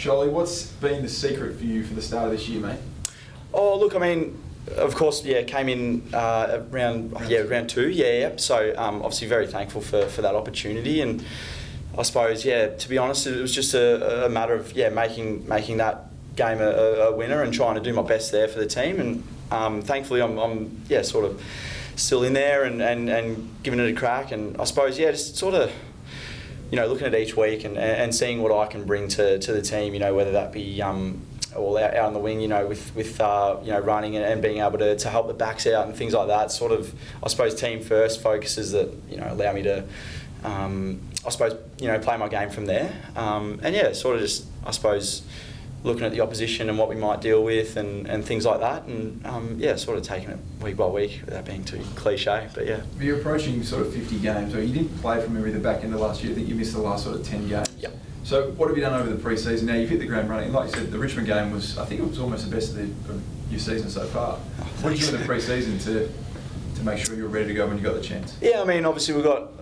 Sholly, what's been the secret for you for the start of this year, mate? Oh, look, I mean, of course, came in round two, So obviously very thankful for that opportunity, and I suppose, to be honest, it was just a matter of making that game a winner and trying to do my best there for the team, and thankfully I'm sort of still in there and giving it a crack, and I suppose just sort of looking at each week and seeing what I can bring to the team, whether that be all out on the wing, with running and being able to help the backs out and things like that. Sort of, I suppose, team first focuses that allow me to, I suppose, play my game from there. And sort of just, I suppose, looking at the opposition and what we might deal with and things like that, and sort of taking it week by week without being too cliche. But you're approaching sort of 50 games. Or you didn't play from memory the back end of last year. I think you missed the last sort of 10 games. Yep. So what have you done over the pre-season? Now you've hit the ground running. Like you said, the Richmond game was, I think it was almost the best of your season so far. What did you do in the pre-season to make sure you were ready to go when you got the chance? Yeah, I mean, obviously we've got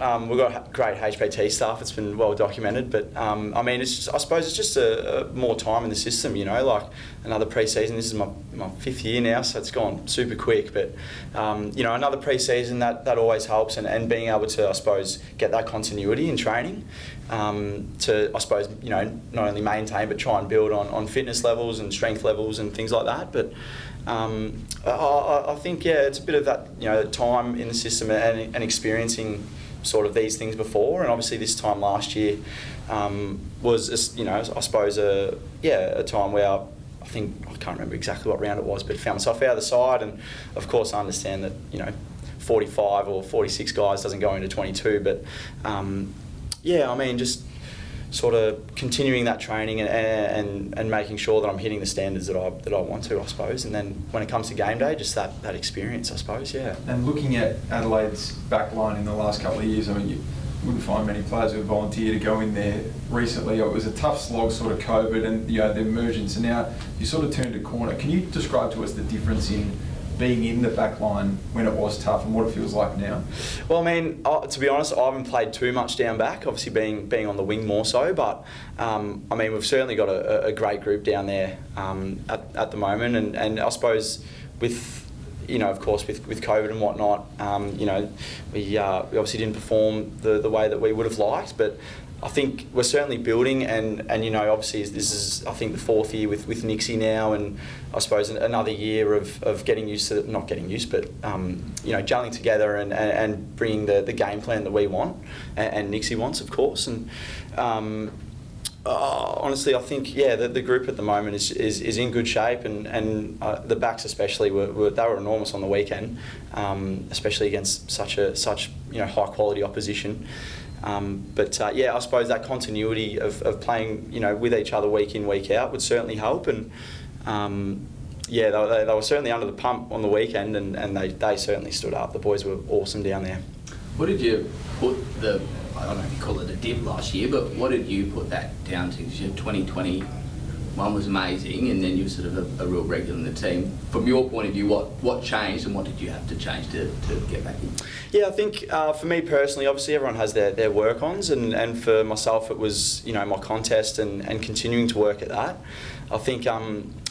great HPT staff. It's been well documented, but I mean, I suppose it's just a more time in the system. Like another pre-season. This is my 5th year now, so it's gone super quick. But another pre-season that always helps, and being able to, I suppose, get that continuity in training. To, I suppose, not only maintain but try and build on fitness levels and strength levels and things like that. But I think it's a bit of that time in the system and experiencing sort of these things before, and obviously this time last year was I suppose a time where I think I can't remember exactly what round it was, but found myself out of the side, and of course I understand that 45 or 46 guys doesn't go into 22, but I mean, just sort of continuing that training and making sure that I'm hitting the standards that I want to, I suppose. And then when it comes to game day, just that experience, I suppose, And looking at Adelaide's back line in the last couple of years, I mean, you wouldn't find many players who volunteer to go in there recently. It was a tough slog, sort of COVID and the emergence, and now you sort of turned a corner. Can you describe to us the difference in being in the back line when it was tough and what it feels like now? Well, I mean, to be honest, I haven't played too much down back, obviously being on the wing more so, but I mean, we've certainly got a great group down there at the moment, and I suppose with of course with COVID and whatnot, we obviously didn't perform the way that we would have liked, but I think we're certainly building, and obviously this is, I think, the 4th year with Nixie now, and I suppose another year of getting used to, not getting used, but gelling together and bringing the game plan that we want and Nixie wants, of course. And honestly, I think the group at the moment is in good shape, and the backs especially were enormous on the weekend, especially against such high quality opposition. But I suppose that continuity of playing with each other week in, week out would certainly help, and they were certainly under the pump on the weekend, and they certainly stood up. The boys were awesome down there. What did you put I don't know if you call it a dip last year, but what did you put that down to? Because your 2021 was amazing, and then you were sort of a real regular in the team. From your point of view, what changed, and what did you have to change to get back in? Yeah, I think for me personally, obviously everyone has their work-ons, and for myself it was my contest and continuing to work at that. I think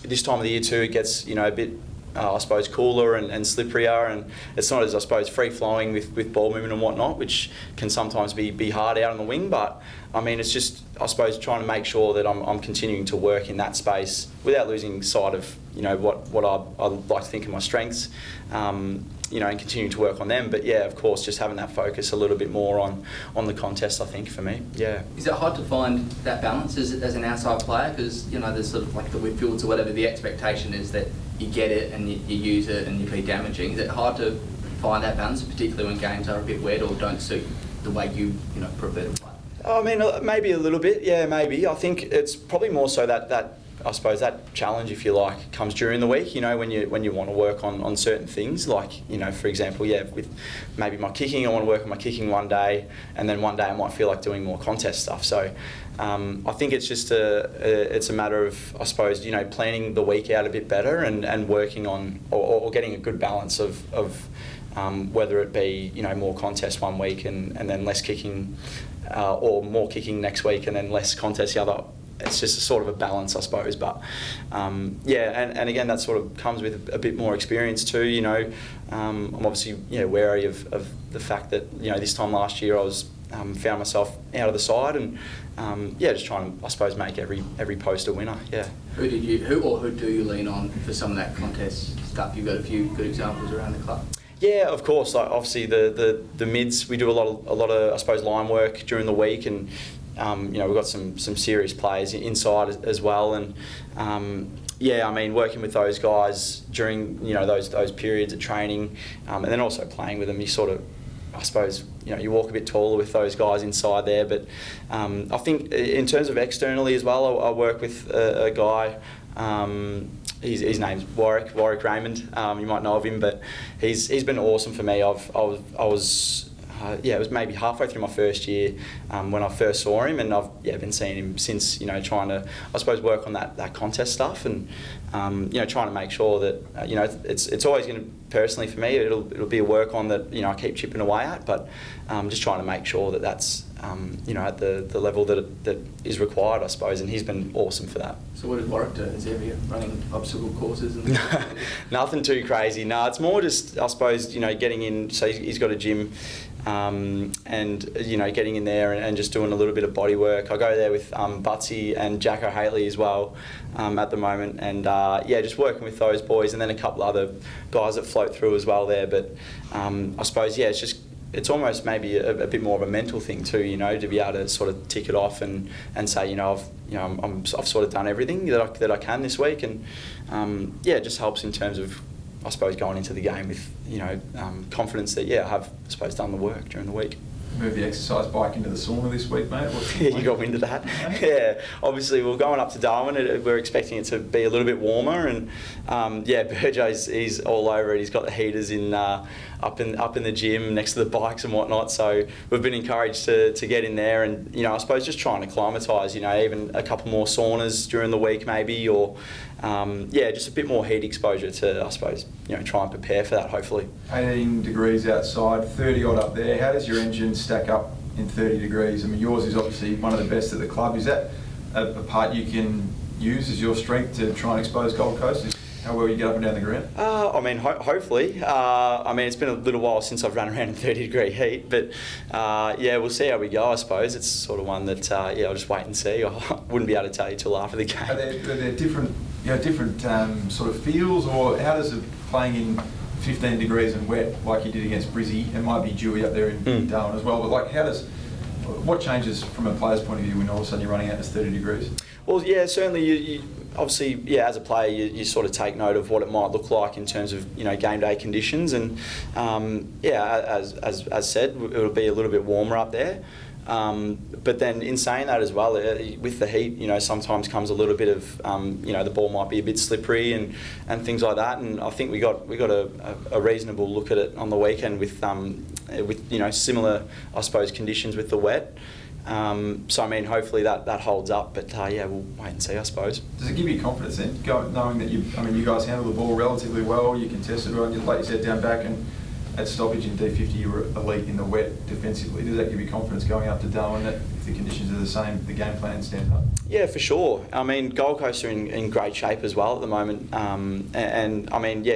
this time of the year too, it gets a bit I suppose cooler and slipperier, and it's not as, I suppose, free-flowing with ball movement and whatnot, which can sometimes be hard out on the wing. But I mean, it's just, I suppose, trying to make sure that I'm continuing to work in that space without losing sight of what I like to think are my strengths, and continuing to work on them. But of course, just having that focus a little bit more on the contest, I think, for me. Is it hard to find that balance as an outside player? Because there's sort of like the Whitfields or whatever, the expectation is that you get it and you use it and you be damaging. Is it hard to find that balance, particularly when games are a bit wet or don't suit the way you prefer to play? I mean, maybe a little bit. Yeah, maybe. I think it's probably more so that I suppose that challenge, if you like, comes during the week. When you want to work on certain things, like for example, with maybe my kicking, I want to work on my kicking one day, and then one day I might feel like doing more contest stuff. So I think it's just it's a matter of, I suppose, planning the week out a bit better and working on or getting a good balance of whether it be more contest one week and then less kicking, or more kicking next week and then less contest the it's just a sort of a balance, I suppose. But and again, that sort of comes with a bit more experience too. You know, I'm obviously wary of the fact that this time last year I was found myself out of the side and just trying to, I suppose, make every post a winner. Yeah. Who do you lean on for some of that contest stuff? You've got a few good examples around the club. Yeah, of course. Like obviously the mids, we do a lot of I suppose line work during the week, and we've got some serious players inside as well, and I mean, working with those guys during those periods of training, and then also playing with them, you sort of, I suppose, you walk a bit taller with those guys inside there. But I think in terms of externally as well, I work with a guy. His name's Warwick Raymond. You might know of him, but he's been awesome for me. I was it was maybe halfway through my first year when I first saw him, and I've been seeing him since. Trying to, I suppose, work on that contest stuff, and trying to make sure that it's always going to, personally for me, it'll be a work on that I keep chipping away at, but just trying to make sure that that's at the level that is required, I suppose, and he's been awesome for that. So what did Warwick do? Is he ever running obstacle courses? Nothing too crazy. No, it's more just, I suppose, getting in. So he's got a gym, and getting in there and just doing a little bit of body work. I go there with Butsy and Jack O'Haley as well at the moment, and just working with those boys, and then a couple other guys that float through as well there. But I suppose it's almost maybe a bit more of a mental thing too, to be able to sort of tick it off and say, I've sort of done everything that I can this week, and it just helps in terms of, I suppose, going into the game with confidence that I have, I suppose, done the work during the week. Move the exercise bike into the sauna this week, mate. You got wind of that? Yeah, obviously we're going up to Darwin. We're expecting it to be a little bit warmer, and Burjo's he's all over it. He's got the heaters in up in the gym next to the bikes and whatnot. So we've been encouraged to get in there, and I suppose just trying to acclimatise. Even a couple more saunas during the week maybe, or just a bit more heat exposure to, I suppose, try and prepare for that, hopefully. 18 degrees outside, 30 odd up there. How does your engine stack up in 30 degrees? I mean, yours is obviously one of the best at the club. Is that a part you can use as your strength to try and expose Gold Coast? Is how well you get up and down the ground? I mean, hopefully. I mean, it's been a little while since I've run around in 30-degree heat, but we'll see how we go, I suppose. It's sort of one that, I'll just wait and see. I wouldn't be able to tell you till after the game. Are there different sort of feels, or how does it playing in 15 degrees and wet like you did against Brizzy? It might be dewy up there in Darwin as well, but what changes from a player's point of view when all of a sudden you're running out to 30 degrees? Well, certainly you obviously, as a player, you sort of take note of what it might look like in terms of game day conditions, and as said, it'll be a little bit warmer up there. But then in saying that as well, with the heat, sometimes comes a little bit of, the ball might be a bit slippery and things like that. And I think we got a reasonable look at it on the weekend with similar, I suppose, conditions with the wet. So I mean, hopefully that holds up. But we'll wait and see, I suppose. Does it give you confidence then, knowing that you guys handle the ball relatively well, you contested well, like you said, down back, and at stoppage in D50 you were elite in the wet defensively? Does that give you confidence going up to Darwin that if the conditions are the same, the game plan stands up? Yeah, for sure. I mean, Gold Coast are in great shape as well at the moment, and I mean,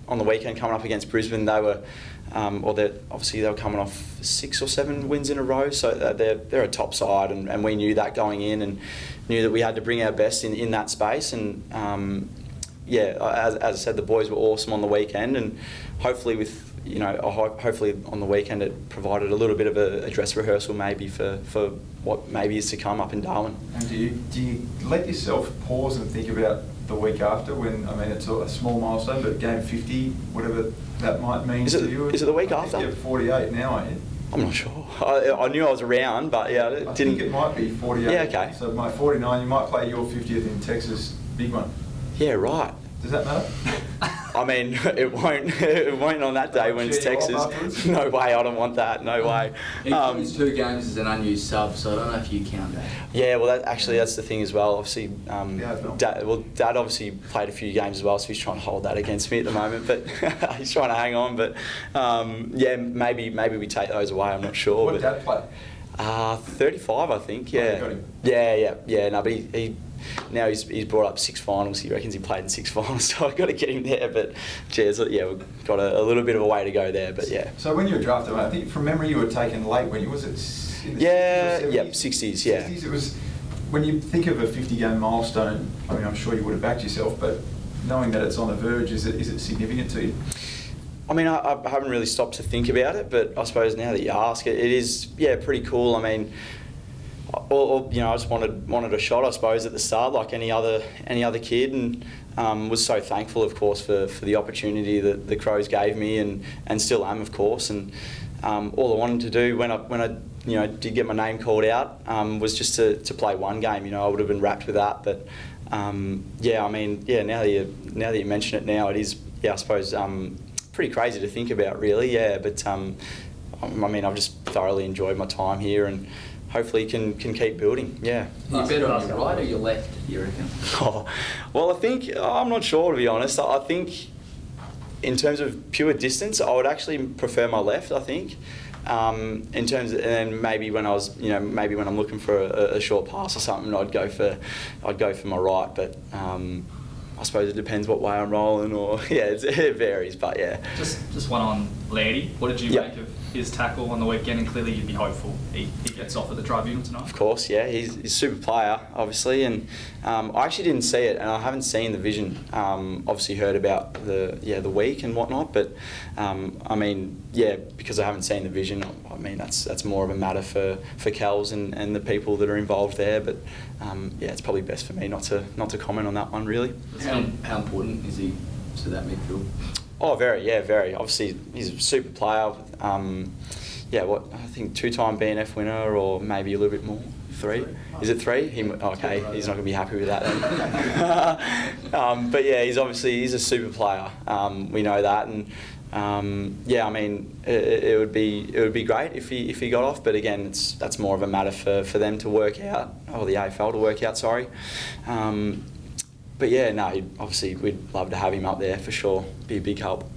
on the weekend coming up against Brisbane, they were. They were coming off 6 or 7 wins in a row, so they're a top side, and we knew that going in, and knew that we had to bring our best in that space. And as I said, the boys were awesome on the weekend, and hopefully hopefully on the weekend it provided a little bit of a dress rehearsal maybe for what maybe is to come up in Darwin. And do you let yourself pause and think about the week after, when, I mean, it's a small milestone, but game 50, whatever that might mean to you? Is it the week after? You're 48 now, aren't you? I'm not sure. I knew I was around, but I think it might be 48. Yeah, okay. So my 49, you might play your 50th in Texas, big one. Yeah, right. Does that matter? I mean, it won't on that day when it's Texas. No way, I don't want that. No way. He plays 2 games as an unused sub, so I don't know if you count that. Yeah, well, that's the thing as well. Obviously, Dad obviously played a few games as well, so he's trying to hold that against me at the moment. But he's trying to hang on. But maybe we take those away. I'm not sure. What did Dad play? 35, I think. Yeah. Oh, you got him. Yeah. No, but he now he's brought up 6 finals. He reckons he played in 6 finals, so I've got to get him there. But geez, yeah, we've got a little bit of a way to go there. But yeah. So when you were drafted, I think from memory you were taken late. When you was it? In the Yeah, 60s or 70s? yep, 60s, yeah. 60s, it was. When you think of a 50-game milestone, I mean, I'm sure you would have backed yourself, but knowing that it's on the verge, is it significant to you? I mean, I haven't really stopped to think about it, but I suppose now that you ask, it is, yeah, pretty cool. I mean, I just wanted a shot, I suppose, at the start, like any other kid, and was so thankful, of course, for the opportunity that the Crows gave me, and still am, of course. And all I wanted to do when I did get my name called out was just to play one game. I would have been wrapped with that, but yeah, I mean, yeah, now that you mention it, now it is, yeah, I suppose. Pretty crazy to think about, really, yeah. But I mean, I've just thoroughly enjoyed my time here, and hopefully can keep building. Yeah. Are you better on your right or your left, you reckon? Oh, well, I think I'm not sure, to be honest. I think in terms of pure distance, I would actually prefer my left. I think in terms of, and maybe when I was, maybe when I'm looking for a short pass or something, I'd go for my right, but. I suppose it depends what way I'm rolling, or yeah, it varies, but yeah. Just one on Lachie. What did you make of his tackle on the weekend? And clearly you'd be hopeful he gets off at the tribunal tonight. Of course, yeah, he's a super player, obviously, and I actually didn't see it, and I haven't seen the vision. Obviously heard about the week and whatnot, but I mean, yeah, because I haven't seen the vision, I mean that's more of a matter for Kels and the people that are involved there. But yeah, it's probably best for me not to comment on that one, really. How important is he to that midfield? Oh, very, yeah, very. Obviously, he's a super player. Yeah, I think 2-time BNF winner, or maybe a little bit more. 3? Is it 3? Okay, he's not going to be happy with that then. But yeah, he's a super player. We know that, and yeah, I mean, it would be great if he got off. But again, that's more of a matter for them to work out, or the AFL to work out. Sorry. But yeah, no, obviously we'd love to have him up there for sure. Be a big help.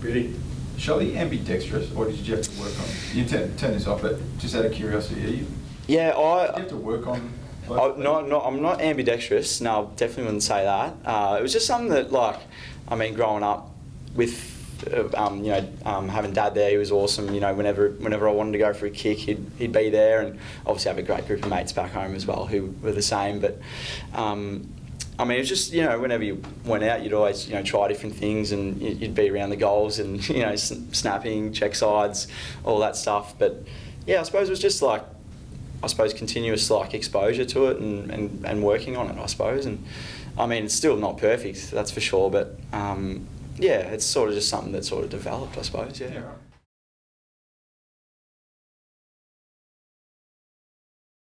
Really? Sholl, ambidextrous, or did you have to work on? You turn this off, but just out of curiosity, are you? Yeah, did you have to work on? I'm not ambidextrous. No, definitely wouldn't say that. It was just something that, like, I mean, growing up with. Having Dad there, he was awesome. Whenever I wanted to go for a kick, he'd be there, and obviously have a great group of mates back home as well who were the same. But I mean, it was just, whenever you went out, you'd always, try different things, and you'd be around the goals and, snapping, check sides, all that stuff. But yeah, I suppose it was just like, continuous like exposure to it and working on it, I suppose. And I mean, it's still not perfect, that's for sure. But yeah, it's sort of just something that sort of developed, I suppose. Yeah.